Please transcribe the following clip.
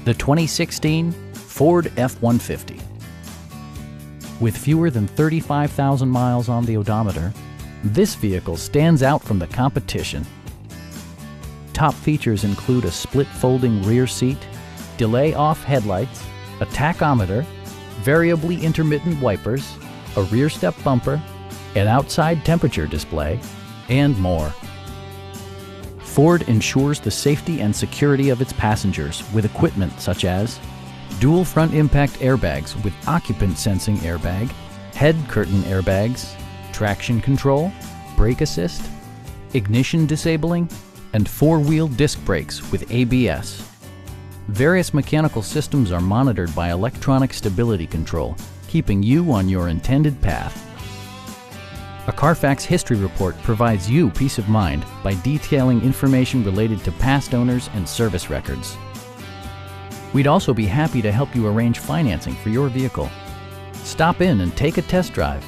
The 2016 Ford F-150. With fewer than 35,000 miles on the odometer, this vehicle stands out from the competition. Top features include a split folding rear seat, delay-off headlights, a tachometer, variably intermittent wipers, a rear step bumper, an outside temperature display, and more. Ford ensures the safety and security of its passengers with equipment such as dual front impact airbags with occupant sensing airbag, head curtain airbags, traction control, brake assist, ignition disabling, and four-wheel disc brakes with ABS. Various mechanical systems are monitored by electronic stability control, keeping you on your intended path. A Carfax history report provides you peace of mind by detailing information related to past owners and service records. We'd also be happy to help you arrange financing for your vehicle. Stop in and take a test drive.